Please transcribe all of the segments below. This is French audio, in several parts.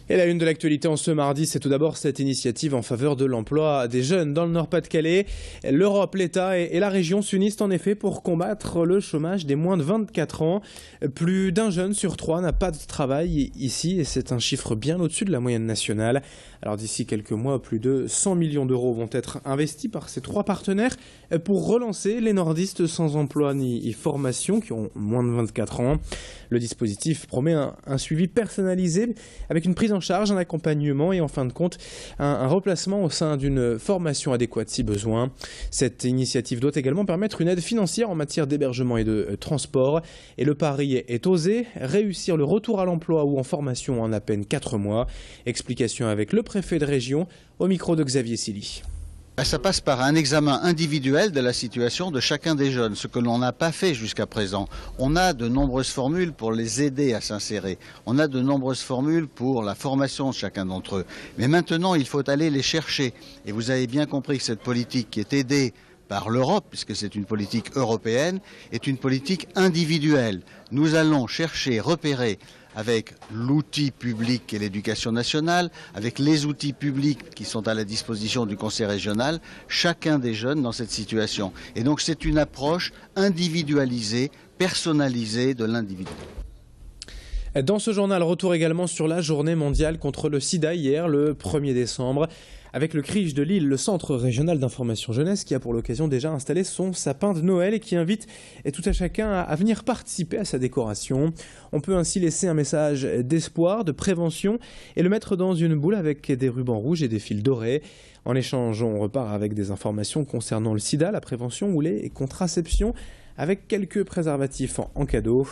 Et la une de l'actualité en ce mardi, c'est tout d'abord cette initiative en faveur de l'emploi des jeunes dans le Nord-Pas-de-Calais. L'Europe, l'État et la région s'unissent en effet pour combattre le chômage des moins de 24 ans. Plus d'un jeune sur 3 n'a pas de travail ici et c'est un chiffre bien au-dessus de la moyenne nationale. Alors d'ici quelques mois, plus de 100 millions d'euros vont être investis par ces 3 partenaires pour relancer les nordistes sans emploi ni formation qui ont moins de 24 ans. Le dispositif promet un suivi personnalisé avec une prise en charge, un accompagnement et en fin de compte un replacement au sein d'une formation adéquate si besoin. Cette initiative doit également permettre une aide financière en matière d'hébergement et de transport. Et le pari est osé, réussir le retour à l'emploi ou en formation en à peine 4 mois. Explication avec le préfet de région au micro de Xavier Silly. Ça passe par un examen individuel de la situation de chacun des jeunes, ce que l'on n'a pas fait jusqu'à présent. On a de nombreuses formules pour les aider à s'insérer. On a de nombreuses formules pour la formation de chacun d'entre eux. Mais maintenant, il faut aller les chercher. Et vous avez bien compris que cette politique qui est aidée par l'Europe, puisque c'est une politique européenne, est une politique individuelle. Nous allons chercher, repérer avec l'outil public qu'est l'éducation nationale, avec les outils publics qui sont à la disposition du conseil régional, chacun des jeunes dans cette situation. Et donc c'est une approche individualisée, personnalisée de l'individu. Dans ce journal, retour également sur la journée mondiale contre le sida hier, le 1er décembre. Avec le CRIJ de Lille, le Centre régional d'information jeunesse qui a pour l'occasion déjà installé son sapin de Noël et qui invite tout à chacun à venir participer à sa décoration. On peut ainsi laisser un message d'espoir, de prévention et le mettre dans une boule avec des rubans rouges et des fils dorés. En échange, on repart avec des informations concernant le sida, la prévention ou les contraceptions avec quelques préservatifs en cadeau.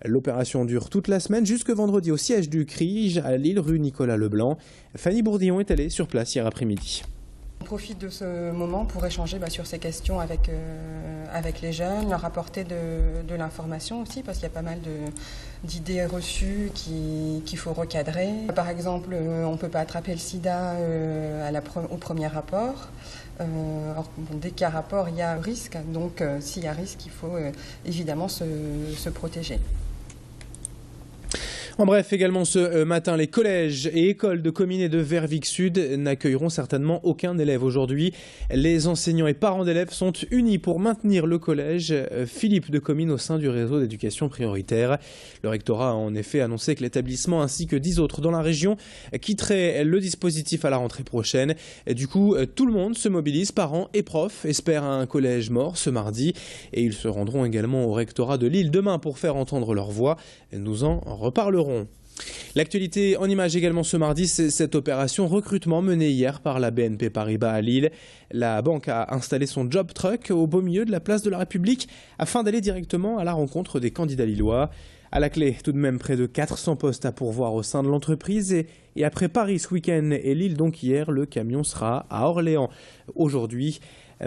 L'opération dure toute la semaine jusque vendredi au siège du CRIJ à Lille, rue Nicolas Leblanc. Fanny Bourdillon est allée sur place hier après-midi. On profite de ce moment pour échanger sur ces questions avec les jeunes, leur apporter de l'information aussi, parce qu'il y a pas mal d'idées reçues qu'il faut recadrer. Par exemple, on ne peut pas attraper le sida au premier rapport. Dès qu'il y a rapport, il y a risque. Donc, s'il y a risque, il faut évidemment se protéger. En bref, également ce matin, les collèges et écoles de Comines et de Verviers Sud n'accueilleront certainement aucun élève aujourd'hui. Les enseignants et parents d'élèves sont unis pour maintenir le collège Philippe de Comines au sein du réseau d'éducation prioritaire. Le rectorat a en effet annoncé que l'établissement ainsi que 10 autres dans la région quitteraient le dispositif à la rentrée prochaine. Et du coup, tout le monde se mobilise, parents et profs, espèrent un collège mort ce mardi. Et ils se rendront également au rectorat de Lille demain pour faire entendre leur voix. Nous en reparlerons. L'actualité en images également ce mardi, c'est cette opération recrutement menée hier par la BNP Paribas à Lille. La banque a installé son job truck au beau milieu de la place de la République afin d'aller directement à la rencontre des candidats lillois. À la clé, tout de même près de 400 postes à pourvoir au sein de l'entreprise et après Paris ce week-end et Lille donc hier, le camion sera à Orléans aujourd'hui.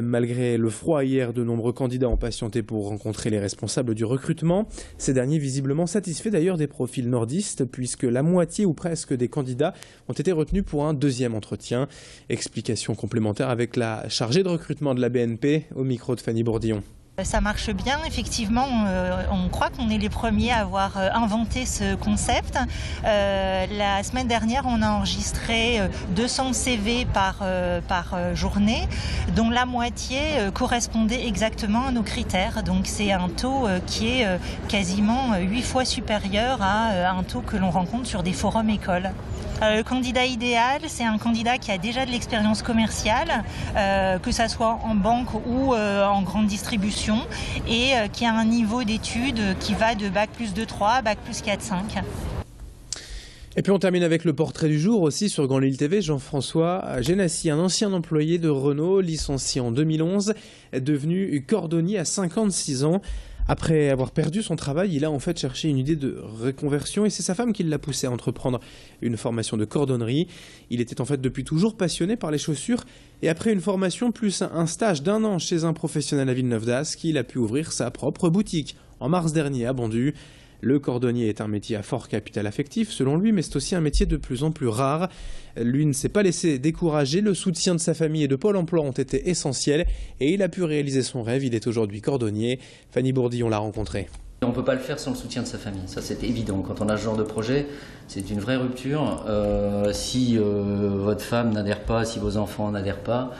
Malgré le froid hier, de nombreux candidats ont patienté pour rencontrer les responsables du recrutement. Ces derniers visiblement satisfaits d'ailleurs des profils nordistes puisque la moitié ou presque des candidats ont été retenus pour un deuxième entretien. Explication complémentaire avec la chargée de recrutement de la BNP au micro de Fanny Bourdillon. Ça marche bien, effectivement, on croit qu'on est les premiers à avoir inventé ce concept. La semaine dernière, on a enregistré 200 CV par journée, dont la moitié correspondait exactement à nos critères. Donc c'est un taux qui est quasiment 8 fois supérieur à un taux que l'on rencontre sur des forums écoles. Le candidat idéal, c'est un candidat qui a déjà de l'expérience commerciale, que ça soit en banque ou en grande distribution, et qui a un niveau d'études qui va de Bac plus 2-3 à Bac plus 4-5. Et puis on termine avec le portrait du jour aussi sur Grand Lille TV. Jean-François Génassi, un ancien employé de Renault, licencié en 2011, devenu cordonnier à 56 ans. Après avoir perdu son travail, il a en fait cherché une idée de reconversion et c'est sa femme qui l'a poussé à entreprendre une formation de cordonnerie. Il était en fait depuis toujours passionné par les chaussures et après une formation plus un stage d'1 an chez un professionnel à Villeneuve d'Ascq, il a pu ouvrir sa propre boutique en mars dernier à Bondu. Le cordonnier est un métier à fort capital affectif selon lui, mais c'est aussi un métier de plus en plus rare. Lui ne s'est pas laissé décourager, le soutien de sa famille et de Pôle emploi ont été essentiels et il a pu réaliser son rêve, il est aujourd'hui cordonnier. Fanny Bourdillon l'a rencontré. On ne peut pas le faire sans le soutien de sa famille, ça c'est évident. Quand on a ce genre de projet, c'est une vraie rupture. Si votre femme n'adhère pas, si vos enfants n'adhèrent pas,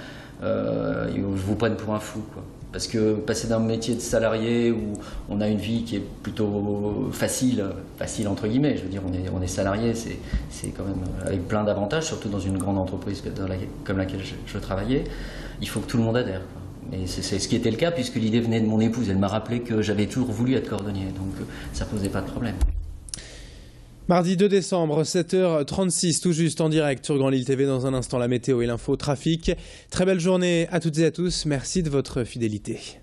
ils vous prennent pour un fou, quoi. Parce que passer d'un métier de salarié où on a une vie qui est plutôt facile entre guillemets, je veux dire on est salarié, c'est quand même avec plein d'avantages, surtout dans une grande entreprise comme laquelle je travaillais, il faut que tout le monde adhère, quoi. Et c'est ce qui était le cas puisque l'idée venait de mon épouse, elle m'a rappelé que j'avais toujours voulu être cordonnier, donc ça posait pas de problème. Mardi 2 décembre, 7h36, tout juste en direct sur Grand Lille TV. Dans un instant, la météo et l'info trafic. Très belle journée à toutes et à tous. Merci de votre fidélité.